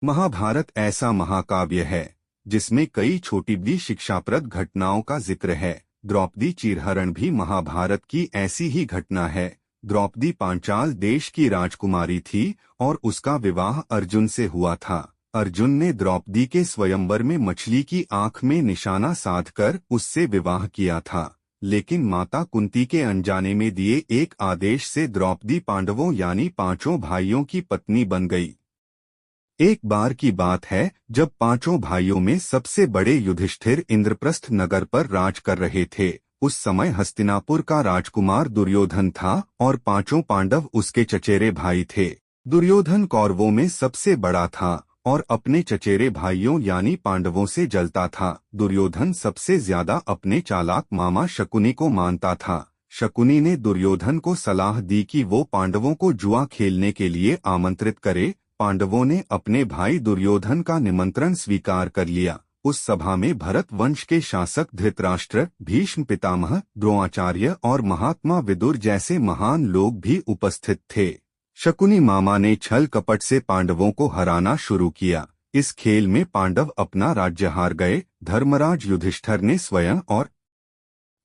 महाभारत ऐसा महाकाव्य है जिसमें कई छोटी बड़ी शिक्षाप्रद घटनाओं का जिक्र है। द्रौपदी चीरहरण भी महाभारत की ऐसी ही घटना है। द्रौपदी पांचाल देश की राजकुमारी थी और उसका विवाह अर्जुन से हुआ था। अर्जुन ने द्रौपदी के स्वयंवर में मछली की आंख में निशाना साधकर उससे विवाह किया था, लेकिन माता कुंती के अनजाने में दिए एक आदेश से द्रौपदी पांडवों यानी पांचों भाइयों की पत्नी बन गई। एक बार की बात है जब पांचों भाइयों में सबसे बड़े युधिष्ठिर इंद्रप्रस्थ नगर पर राज कर रहे थे। उस समय हस्तिनापुर का राजकुमार दुर्योधन था और पांचों पांडव उसके चचेरे भाई थे। दुर्योधन कौरवों में सबसे बड़ा था और अपने चचेरे भाइयों यानी पांडवों से जलता था। दुर्योधन सबसे ज्यादा अपने चालाक मामा शकुनी को मानता था। शकुनी ने दुर्योधन को सलाह दी कि वो पांडवों को जुआ खेलने के लिए आमंत्रित करे। पांडवों ने अपने भाई दुर्योधन का निमंत्रण स्वीकार कर लिया। उस सभा में भरत वंश के शासक धृतराष्ट्र, भीष्म पितामह, द्रोणाचार्य और महात्मा विदुर जैसे महान लोग भी उपस्थित थे। शकुनी मामा ने छल कपट से पांडवों को हराना शुरू किया। इस खेल में पांडव अपना राज्य हार गए। धर्मराज युधिष्ठिर ने स्वयं और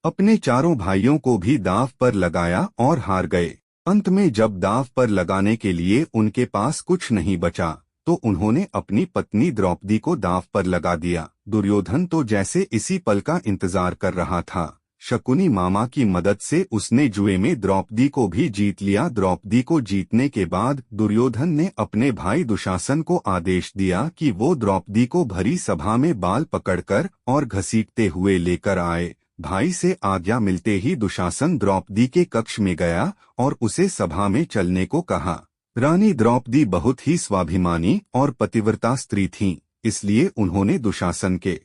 अपने चारों भाइयों को भी दांव पर लगाया और हार गए। अंत में जब दांव पर लगाने के लिए उनके पास कुछ नहीं बचा तो उन्होंने अपनी पत्नी द्रौपदी को दांव पर लगा दिया। दुर्योधन तो जैसे इसी पल का इंतजार कर रहा था। शकुनी मामा की मदद से उसने जुए में द्रौपदी को भी जीत लिया। द्रौपदी को जीतने के बाद दुर्योधन ने अपने भाई दुशासन को आदेश दिया कि वो द्रौपदी को भरी सभा में बाल पकड़कर और घसीटते हुए लेकर आए। भाई से आज्ञा मिलते ही दुशासन द्रौपदी के कक्ष में गया और उसे सभा में चलने को कहा। रानी द्रौपदी बहुत ही स्वाभिमानी और पतिव्रता स्त्री थीं, इसलिए उन्होंने दुशासन के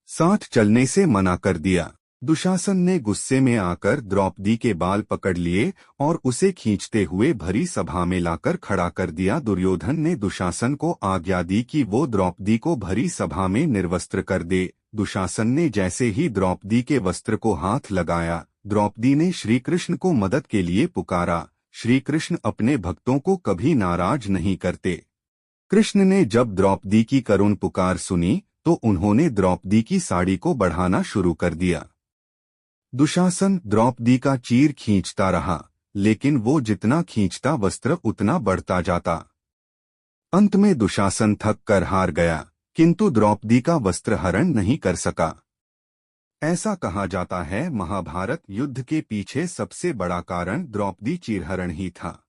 साथ चलने से मना कर दिया। दुशासन ने गुस्से में आकर द्रौपदी के बाल पकड़ लिए और उसे खींचते हुए भरी सभा में लाकर खड़ा कर दिया। दुर्योधन ने दुशासन को आज्ञा दी कि वो द्रौपदी को भरी सभा में निर्वस्त्र कर दे। दुशासन ने जैसे ही द्रौपदी के वस्त्र को हाथ लगाया, द्रौपदी ने श्री कृष्ण को मदद के लिए पुकारा। श्री कृष्ण अपने भक्तों को कभी नाराज नहीं करते। कृष्ण ने जब द्रौपदी की करुण पुकार सुनी तो उन्होंने द्रौपदी की साड़ी को बढ़ाना शुरू कर दिया। दुशासन द्रौपदी का चीर खींचता रहा, लेकिन वो जितना खींचता वस्त्र उतना बढ़ता जाता। अंत में दुशासन थक कर हार गया, किंतु द्रौपदी का वस्त्र हरण नहीं कर सका। ऐसा कहा जाता है महाभारत युद्ध के पीछे सबसे बड़ा कारण द्रौपदी चीरहरण ही था।